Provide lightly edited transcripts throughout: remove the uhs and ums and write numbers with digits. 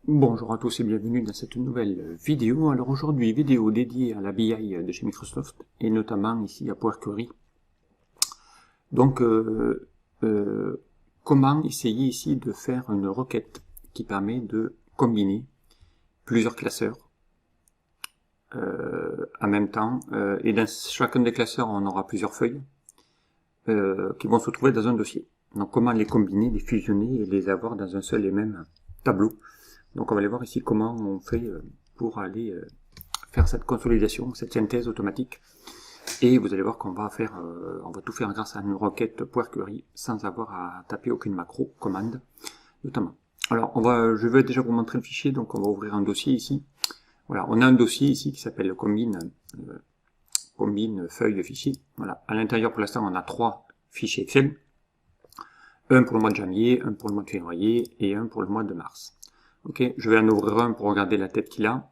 Bonjour à tous et bienvenue dans cette nouvelle vidéo. Alors aujourd'hui, vidéo dédiée à la BI de chez Microsoft et notamment ici à Power Query. Donc, comment essayer ici de faire une requête qui permet de combiner plusieurs classeurs en même temps. Et dans chacun des classeurs, on aura plusieurs feuilles qui vont se trouver dans un dossier. Donc comment les combiner, les fusionner et les avoir dans un seul et même tableau. Donc on va aller voir ici comment on fait pour aller faire cette consolidation, cette synthèse automatique. Et vous allez voir qu'on va faire, on va tout faire grâce à une requête Power Query sans avoir à taper aucune macro, commande, notamment. Alors je vais déjà vous montrer le fichier, donc on va ouvrir un dossier ici. Voilà, on a un dossier ici qui s'appelle combine feuille de fichier. Voilà, à l'intérieur pour l'instant on a 3 fichiers Excel. Un pour le mois de janvier, un pour le mois de février et un pour le mois de mars. Ok, je vais en ouvrir un pour regarder la tête qu'il a.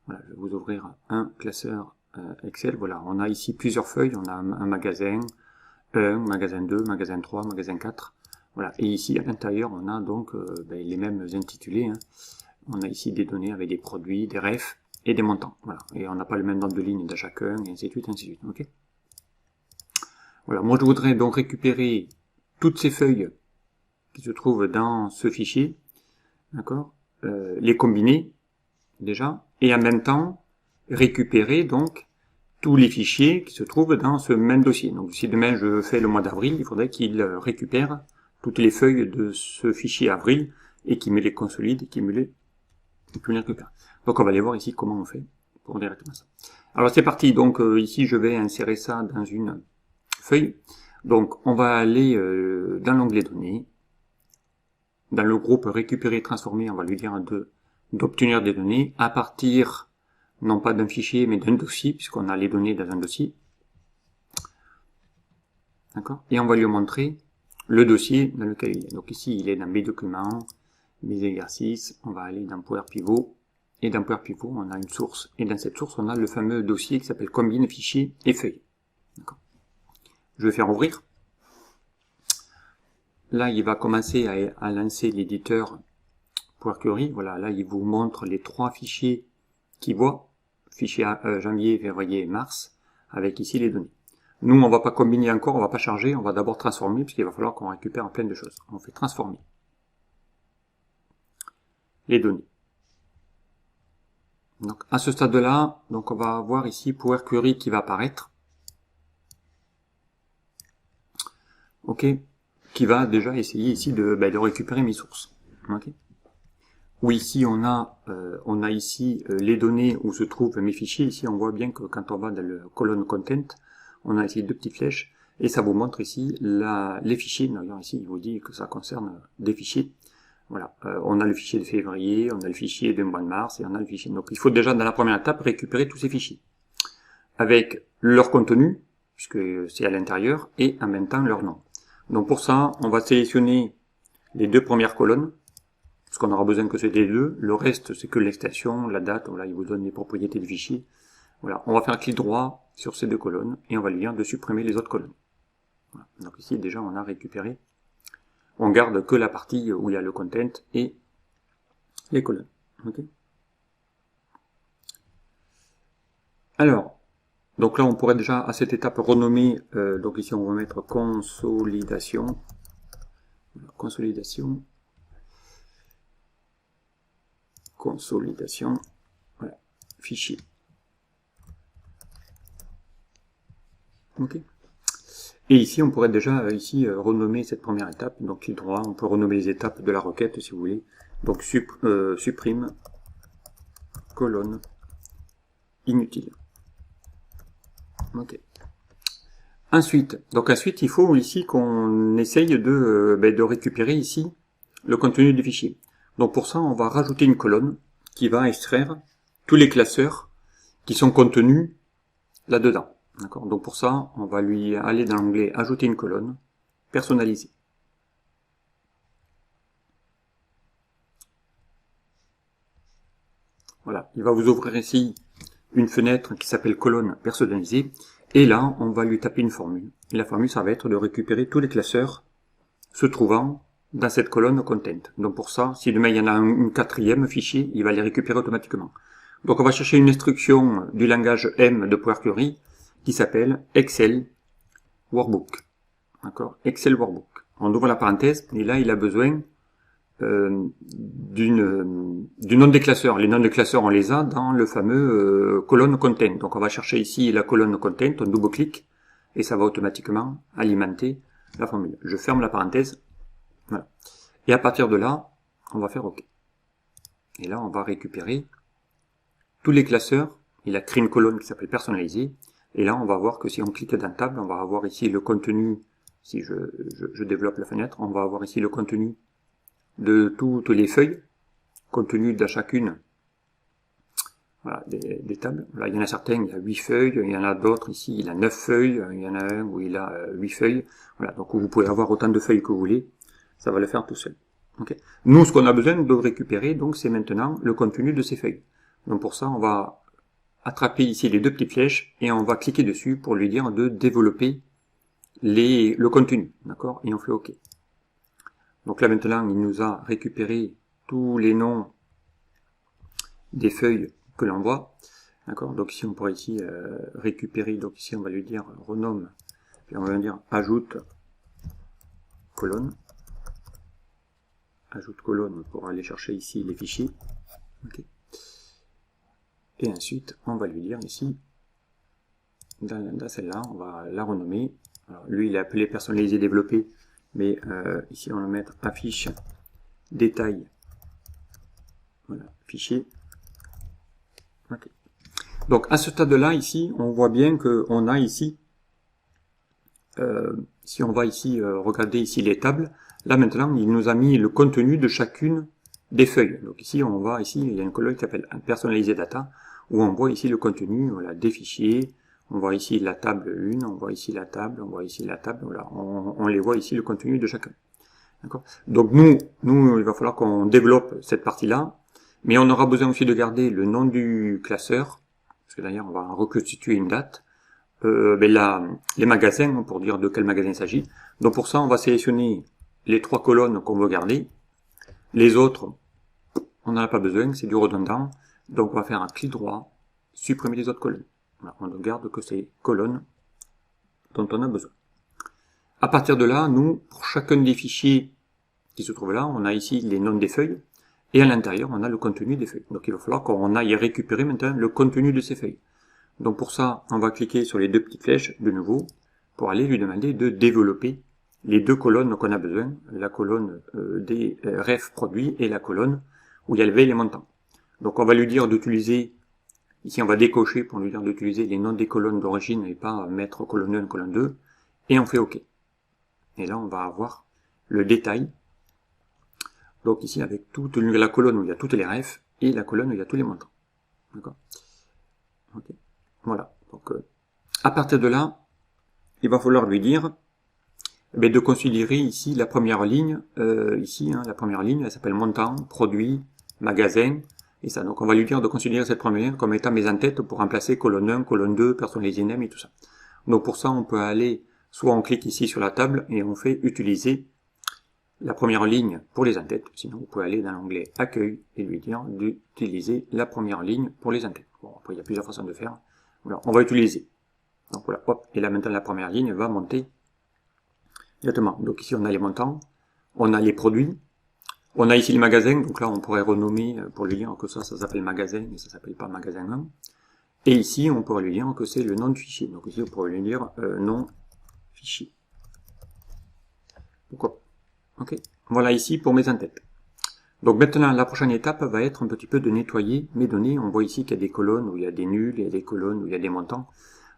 Voilà, je vais vous ouvrir un classeur Excel. Voilà, on a ici plusieurs feuilles. On a un magasin 1, magasin 2, magasin 3, magasin 4. Voilà, et ici à l'intérieur, on a donc les mêmes intitulés. Hein. On a ici des données avec des produits, des refs et des montants. Voilà, et on n'a pas le même nombre de lignes dans chacun, et ainsi de suite, ainsi de suite. Ok. Voilà, moi je voudrais donc récupérer toutes ces feuilles qui se trouvent dans ce fichier. D'accord, les combiner déjà et en même temps récupérer donc tous les fichiers qui se trouvent dans ce même dossier. Donc si demain je fais le mois d'avril, il faudrait qu'il récupère toutes les feuilles de ce fichier avril et qu'il me les consolide et qu'il me les récupère. Donc on va aller voir ici comment on fait pour directement ça. Alors c'est parti, donc ici je vais insérer ça dans une feuille. Donc on va aller dans l'onglet données. Dans le groupe récupérer, transformer, on va lui dire d'obtenir des données à partir, non pas d'un fichier, mais d'un dossier, puisqu'on a les données dans un dossier. D'accord? Et on va lui montrer le dossier dans lequel il est. Donc ici, il est dans mes documents, mes exercices, on va aller dans Power Pivot, et dans Power Pivot, on a une source. Et dans cette source, on a le fameux dossier qui s'appelle combine fichiers et feuilles. D'accord? Je vais faire ouvrir. Là, il va commencer à lancer l'éditeur Power Query. Voilà, là, il vous montre les 3 fichiers qu'il voit. Fichier janvier, février et mars, avec ici les données. Nous, on va pas combiner encore, on va pas charger, on va d'abord transformer, puisqu'il va falloir qu'on récupère plein de choses. On fait transformer les données. Donc, à ce stade-là, donc on va avoir ici Power Query qui va apparaître. Ok, qui va déjà essayer ici de récupérer mes sources. Okay. Où ici on a ici les données où se trouvent mes fichiers. Ici on voit bien que quand on va dans le colonne content, on a ici 2 petites flèches et ça vous montre ici les fichiers. D'ailleurs ici il vous dit que ça concerne des fichiers. Voilà, on a le fichier de février, on a le fichier du mois de mars et on a le fichier. Donc il faut déjà dans la première étape récupérer tous ces fichiers avec leur contenu puisque c'est à l'intérieur et en même temps leur nom. Donc pour ça, on va sélectionner les 2 premières colonnes, parce qu'on aura besoin que c'est des 2. Le reste, c'est que l'extension, la date, voilà, il vous donne les propriétés du fichier. Voilà, on va faire clic droit sur ces 2 colonnes, et on va lui dire de supprimer les autres colonnes. Voilà. Donc ici, déjà, on a récupéré. On garde que la partie où il y a le content et les colonnes. Okay. Alors, donc là, on pourrait déjà, à cette étape, renommer, donc ici, on va mettre consolidation. Consolidation, voilà, fichier. Ok. Et ici, on pourrait déjà renommer cette première étape. Donc, clic droit, on peut renommer les étapes de la requête si vous voulez. Donc, supprime colonne inutile. Ok. Ensuite, il faut ici qu'on essaye de récupérer ici le contenu du fichier. Donc pour ça, on va rajouter une colonne qui va extraire tous les classeurs qui sont contenus là-dedans. D'accord. Donc pour ça, on va lui aller dans l'onglet ajouter une colonne, personnaliser. Voilà, il va vous ouvrir ici une fenêtre qui s'appelle colonne personnalisée. Et là, on va lui taper une formule. Et la formule, ça va être de récupérer tous les classeurs se trouvant dans cette colonne content. Donc pour ça, si demain il y en a une quatrième fichier, il va les récupérer automatiquement. Donc on va chercher une instruction du langage M de Power Query qui s'appelle Excel Workbook. D'accord, Excel Workbook. On ouvre la parenthèse et là il a besoin du nom des classeurs. Les noms des classeurs on les a dans le fameux colonne content. Donc on va chercher ici la colonne content, on double-clique et ça va automatiquement alimenter la formule. Je ferme la parenthèse. Voilà. Et à partir de là, on va faire OK. Et là, on va récupérer tous les classeurs. Il a créé une colonne qui s'appelle personnalisé. Et là, on va voir que si on clique dans table, on va avoir ici le contenu. Si je développe la fenêtre, on va avoir ici le contenu de toutes les feuilles, contenu de chacune. Voilà, des tables. Là, il y en a certains, il y a 8 feuilles, il y en a d'autres ici, il a 9 feuilles, il y en a un où il a 8 feuilles. Voilà, donc vous pouvez avoir autant de feuilles que vous voulez. Ça va le faire tout seul. Okay. Nous, ce qu'on a besoin de récupérer, donc, c'est maintenant le contenu de ces feuilles. Donc pour ça, on va attraper ici les deux petites flèches et on va cliquer dessus pour lui dire de développer le contenu. D'accord? Et on fait OK. Donc là maintenant, il nous a récupéré tous les noms des feuilles que l'on voit. D'accord? Donc ici, on pourrait ici récupérer. Donc ici, on va lui dire renomme. Puis on va lui dire ajoute colonne. Ajoute colonne pour aller chercher ici les fichiers. Okay. Et ensuite, on va lui dire ici, dans celle-là, on va la renommer. Alors, lui, il est appelé personnalisé développé, mais ici, on va mettre affiche détail. Voilà, fichier. Okay. Donc, à ce stade-là, ici, on voit bien qu'on a ici, si on va ici regarder ici les tables, là maintenant, il nous a mis le contenu de chacune des feuilles. Donc ici, on va ici, il y a une colonne qui s'appelle personnaliser data, où on voit ici le contenu, voilà, des fichiers, on voit ici la table 1, on voit ici la table, on voit ici la table, voilà, on les voit ici le contenu de chacun. D'accord. Donc nous, il va falloir qu'on développe cette partie-là, mais on aura besoin aussi de garder le nom du classeur, parce que d'ailleurs on va reconstituer une date, les magasins, pour dire de quel magasin il s'agit. Donc pour ça, on va sélectionner les 3 colonnes qu'on veut garder. Les autres, on n'en a pas besoin, c'est du redondant. Donc on va faire un clic droit, supprimer les autres colonnes. Voilà, on ne garde que ces colonnes dont on a besoin. À partir de là, nous, pour chacun des fichiers qui se trouvent là, on a ici les noms des feuilles, et à l'intérieur, on a le contenu des feuilles. Donc il va falloir qu'on aille récupérer maintenant le contenu de ces feuilles. Donc pour ça, on va cliquer sur les deux petites flèches de nouveau, pour aller lui demander de développer les deux colonnes qu'on a besoin, la colonne des refs produits et la colonne où il y a les montants. Donc on va lui dire d'utiliser, ici on va décocher pour lui dire d'utiliser les noms des colonnes d'origine et pas mettre colonne 1, colonne 2, et on fait OK. Et là on va avoir le détail, donc ici avec toute la colonne où il y a toutes les refs et la colonne où il y a tous les montants. D'accord. Okay. Voilà. Donc à partir de là, il va falloir lui dire de considérer ici la première ligne, ici la première ligne, elle s'appelle montant, produit, magasin, et ça. Donc on va lui dire de considérer cette première ligne comme étant mise en tête pour remplacer colonne 1, colonne 2, personnalisé name et tout ça. Donc pour ça on peut aller, soit on clique ici sur la table et on fait utiliser la première ligne pour les en-têtes, sinon vous pouvez aller dans l'onglet accueil et lui dire d'utiliser la première ligne pour les en-têtes. Bon, après il y a plusieurs façons de faire. Voilà, on va utiliser. Donc voilà, hop, et là maintenant la première ligne va monter directement. Donc ici on a les montants, on a les produits, on a ici les magasins, donc là on pourrait renommer pour lui dire que ça s'appelle magasin, mais ça s'appelle pas magasin 1. Et ici on pourrait lui dire que c'est le nom de fichier. Donc ici on pourrait lui dire nom fichier. Pourquoi? Ok. Voilà ici pour mes en-têtes. Donc maintenant la prochaine étape va être un petit peu de nettoyer mes données. On voit ici qu'il y a des colonnes où il y a des nuls, il y a des colonnes où il y a des montants.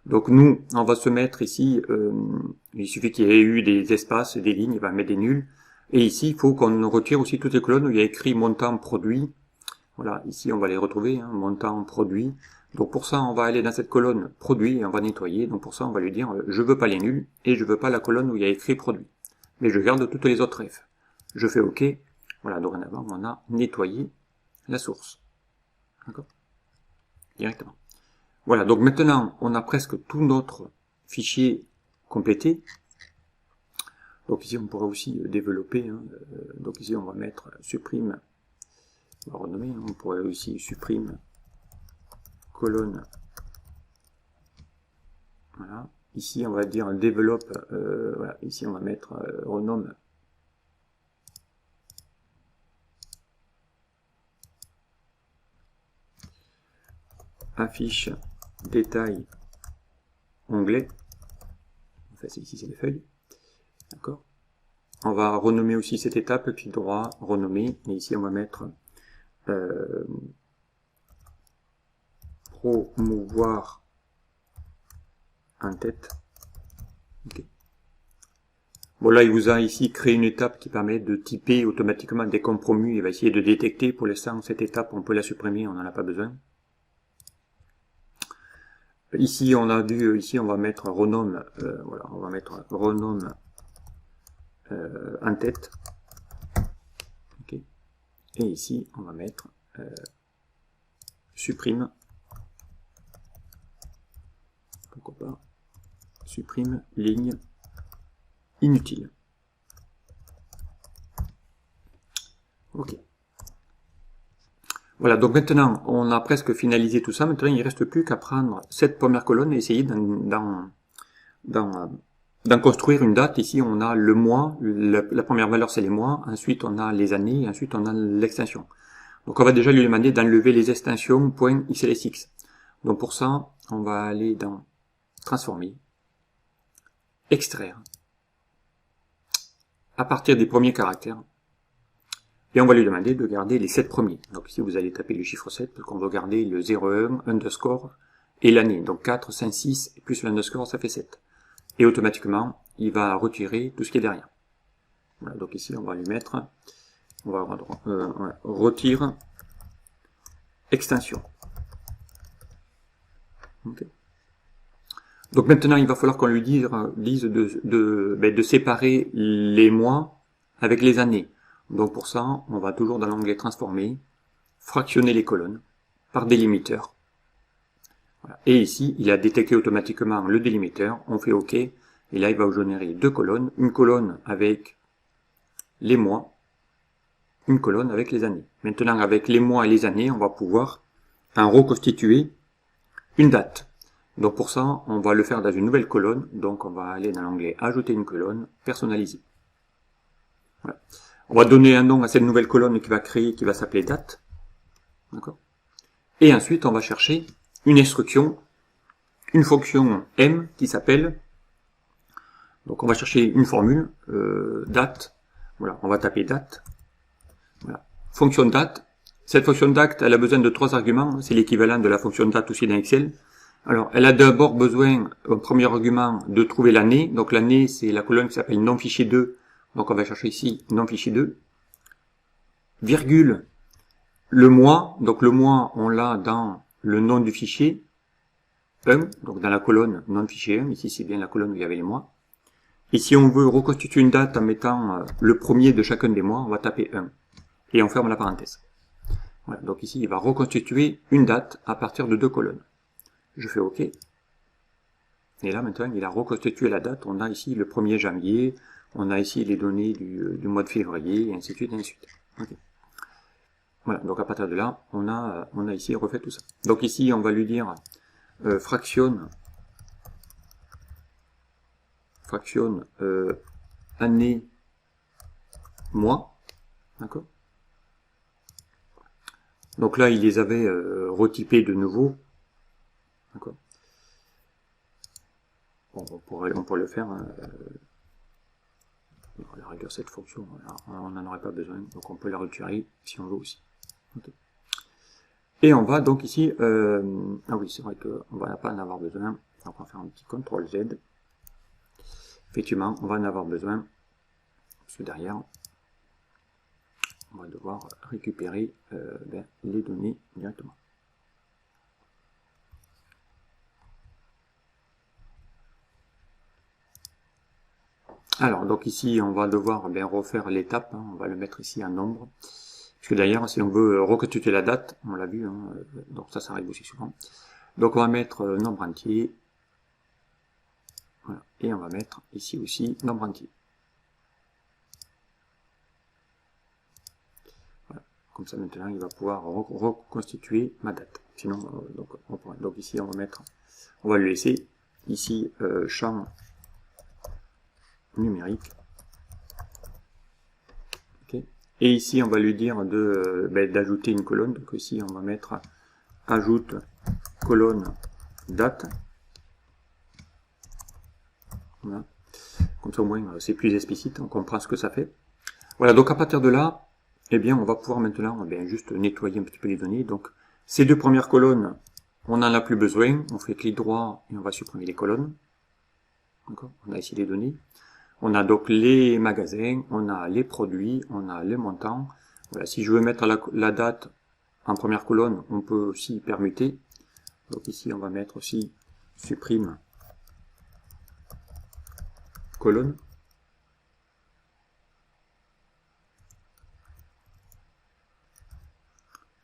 Donc nous, on va se mettre ici, il suffit qu'il y ait eu des espaces, des lignes, il va mettre des nuls. Et ici, il faut qu'on retire aussi toutes les colonnes où il y a écrit montant produit. Voilà, ici on va les retrouver, hein, montant produit. Donc pour ça, on va aller dans cette colonne produit et on va nettoyer. Donc pour ça, on va lui dire, je veux pas les nuls et je veux pas la colonne où il y a écrit produit. Mais je garde toutes les autres refs. Je fais OK. Voilà, dorénavant, on a nettoyé la source. D'accord? Directement. Voilà, donc maintenant, on a presque tout notre fichier complété. Donc ici, on pourrait aussi développer. Hein, donc ici, on va mettre supprime. On va renommer. Hein, on pourrait aussi supprime colonne. Voilà. Ici, on va dire développe. Voilà. Ici, on va mettre renomme. Affiche détail onglet. Enfin, ici, c'est les feuilles. D'accord. On va renommer aussi cette étape, clic droit, renommer, et ici on va mettre promouvoir en tête. Okay. Bon là il vous a ici créé une étape qui permet de typer automatiquement des compromis, il va essayer de détecter. Pour l'instant cette étape on peut la supprimer, on n'en a pas besoin. Ici on a vu, ici on va mettre renomme, voilà, on va mettre renomme en tête. Okay. Et ici on va mettre supprime, pourquoi pas, supprime ligne inutile. Ok. Voilà, donc maintenant on a presque finalisé tout ça. Maintenant il ne reste plus qu'à prendre cette première colonne et essayer d'en construire une date. Ici on a le mois, la première valeur c'est les mois, ensuite on a les années, et ensuite on a l'extension. Donc on va déjà lui demander d'enlever les extensions .xlsx. Donc pour ça, on va aller dans transformer, extraire, à partir des premiers caractères, et on va lui demander de garder les 7 premiers. Donc ici vous allez taper le chiffre 7, parce qu'on va garder le 01, underscore, et l'année. Donc 4, 5, 6, plus l'underscore, ça fait 7. Et automatiquement, il va retirer tout ce qui est derrière. Voilà, donc ici on va lui mettre, on va retire extension. Okay. Donc maintenant il va falloir qu'on lui dise de séparer les mois avec les années. Donc pour ça, on va toujours dans l'onglet transformer, fractionner les colonnes par délimiteur. Voilà. Et ici, il a détecté automatiquement le délimiteur, on fait OK, et là il va vous générer deux colonnes, une colonne avec les mois, une colonne avec les années. Maintenant avec les mois et les années, on va pouvoir en reconstituer une date. Donc pour ça, on va le faire dans une nouvelle colonne, donc on va aller dans l'onglet ajouter une colonne, personnaliser. Voilà. On va donner un nom à cette nouvelle colonne qui va créer, qui va s'appeler date. D'accord. Et ensuite, on va chercher une instruction, une fonction M qui s'appelle, donc on va chercher une formule, date, voilà, on va taper date, voilà. Fonction date, cette fonction date, elle a besoin de 3 arguments, c'est l'équivalent de la fonction date aussi dans Excel. Alors, elle a d'abord besoin, au premier argument, de trouver l'année, donc l'année c'est la colonne qui s'appelle non fichier 2, donc on va chercher ici non fichier 2, virgule, le mois, donc le mois on l'a dans le nom du fichier 1, donc dans la colonne non fichier 1, ici c'est bien la colonne où il y avait les mois. Et si on veut reconstituer une date en mettant le premier de chacun des mois, on va taper 1. Et on ferme la parenthèse. Voilà, donc ici il va reconstituer une date à partir de 2 colonnes. Je fais OK. Et là maintenant il a reconstitué la date, on a ici le 1er janvier, on a ici les données du mois de février, et ainsi de suite, et ainsi de suite. Okay. Voilà, donc à partir de là, on a ici refait tout ça. Donc ici, on va lui dire fractionne année, mois, d'accord. Donc là, il les avait retypés de nouveau, d'accord. Bon, on pourrait le faire. À la rigueur, cette fonction, on n'en aurait pas besoin, donc on peut la retirer si on veut aussi. Okay. Et on va donc ici, ah oui, c'est vrai qu'on va pas en avoir besoin, donc on va faire un petit CTRL Z. Effectivement, on va en avoir besoin, parce que derrière, on va devoir récupérer les données directement. Alors, donc ici, on va devoir refaire l'étape, hein, on va le mettre ici en nombre. Parce que d'ailleurs, si on veut reconstituer la date, on l'a vu, hein, donc ça arrive aussi souvent. Donc on va mettre nombre entier. Voilà. Et on va mettre ici aussi nombre entier. comme ça maintenant il va pouvoir reconstituer ma date. Sinon, donc ici on va le laisser ici champ numérique. Okay. Et ici on va lui dire d'ajouter une colonne. Donc ici on va mettre ajoute colonne date. Voilà. Comme ça au moins c'est plus explicite, on comprend ce que ça fait. Voilà, donc à partir de là, eh bien on va pouvoir maintenant juste nettoyer un petit peu les données. Donc ces deux premières colonnes, on n'en a plus besoin, on fait clic droit et on va supprimer les colonnes. D'accord, on a ici les données. On a donc les magasins, on a les produits, on a les montants. Voilà, si je veux mettre la date en première colonne, on peut aussi permuter. Donc ici on va mettre aussi supprime colonne.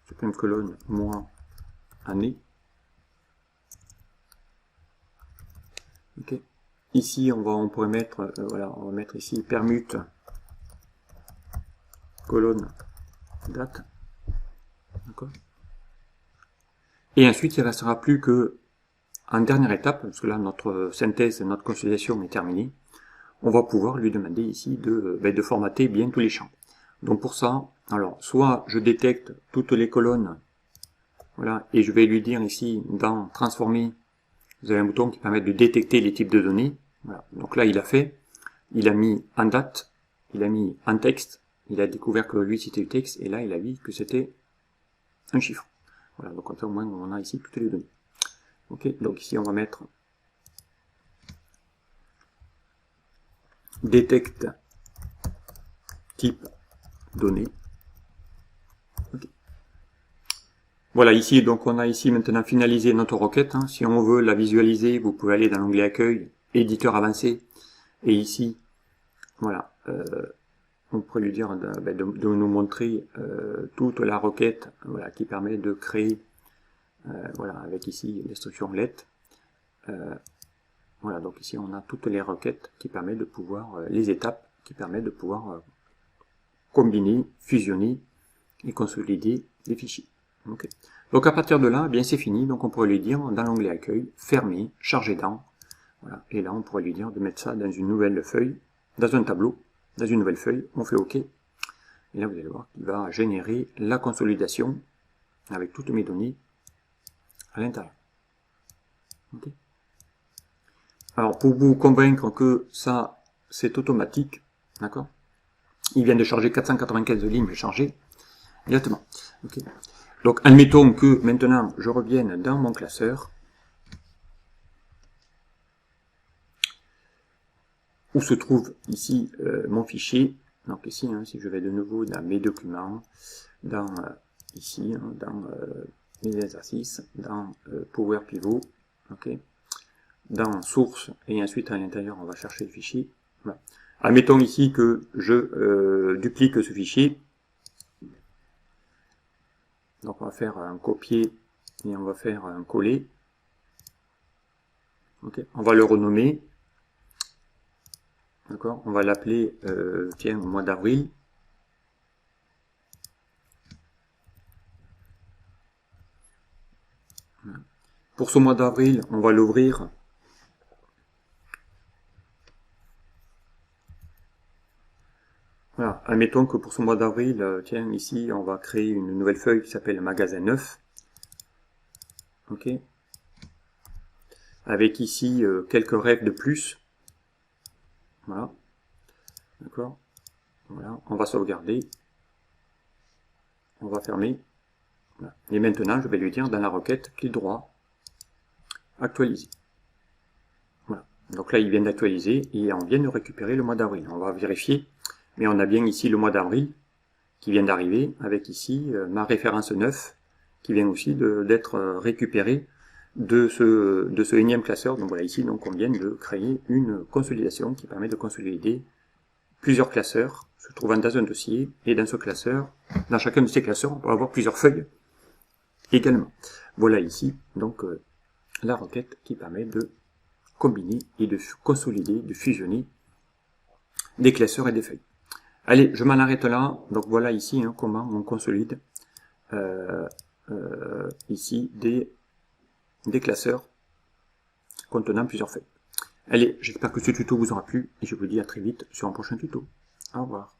Supprime colonne mois année. Ok. Ici on pourrait mettre on va mettre ici permute colonne date. D'accord. Et ensuite il ne restera plus que en dernière étape, parce que là notre synthèse, notre consolidation est terminée, on va pouvoir lui demander ici de formater bien tous les champs. Donc pour ça, alors soit je détecte toutes les colonnes, voilà, et je vais lui dire ici dans transformer, vous avez un bouton qui permet de détecter les types de données. Voilà. Donc là il a fait, il a mis en date, il a mis en texte, il a découvert que lui c'était du texte, et là il a vu que c'était un chiffre. Voilà, donc comme ça au moins on a ici toutes les données. Ok, donc ici on va mettre détecte type données. Okay. Voilà, ici donc on a ici maintenant finalisé notre requête. Hein. Si on veut la visualiser, vous pouvez aller dans l'onglet accueil, éditeur avancé, et ici, voilà, on pourrait lui dire de nous montrer toute la requête, voilà, qui permet de créer, voilà, avec ici l'instruction let. Voilà, donc ici on a toutes les requêtes qui permettent de pouvoir, les étapes qui permettent de pouvoir combiner, fusionner et consolider les fichiers. Okay. Donc à partir de là, bien c'est fini, donc on pourrait lui dire dans l'onglet accueil, fermer, charger dans, voilà, et là on pourrait lui dire de mettre ça dans une nouvelle feuille, dans un tableau, dans une nouvelle feuille, on fait OK, et là vous allez voir qu'il va générer la consolidation avec toutes mes données à l'intérieur. Okay. Alors pour vous convaincre que ça c'est automatique, d'accord, il vient de charger 495 lignes chargées directement. Okay. Donc admettons que maintenant je revienne dans mon classeur où se trouve ici mon fichier. Donc ici, hein, si je vais de nouveau dans mes documents, dans ici, hein, dans mes exercices, dans Power Pivot, okay, dans source, et ensuite à l'intérieur on va chercher le fichier. Voilà. Admettons ici que je duplique ce fichier. Donc on va faire un copier et on va faire un coller. Okay. On va le renommer. D'accord. On va l'appeler tiens, au mois d'avril. Voilà. Pour ce mois d'avril, on va l'ouvrir. Voilà. Admettons que pour ce mois d'avril, tiens, ici, on va créer une nouvelle feuille qui s'appelle magasin 9. Ok. Avec ici quelques règles de plus. Voilà. D'accord. Voilà. On va sauvegarder. On va fermer. Voilà. Et maintenant, je vais lui dire dans la requête, clic droit, actualiser. Voilà. Donc là, il vient d'actualiser et on vient de récupérer le mois d'avril. On va vérifier. Mais on a bien ici le mois d'avril qui vient d'arriver, avec ici ma référence 9, qui vient aussi d'être récupérée de ce énième classeur. Donc voilà, ici donc on vient de créer une consolidation qui permet de consolider plusieurs classeurs se trouvant dans un dossier, et dans ce classeur, dans chacun de ces classeurs, on peut avoir plusieurs feuilles également. Voilà ici donc la requête qui permet de combiner et de consolider, de fusionner des classeurs et des feuilles. Allez, je m'en arrête là. Donc voilà ici comment on consolide ici des classeurs contenant plusieurs feuilles. Allez, j'espère que ce tuto vous aura plu et je vous dis à très vite sur un prochain tuto. Au revoir.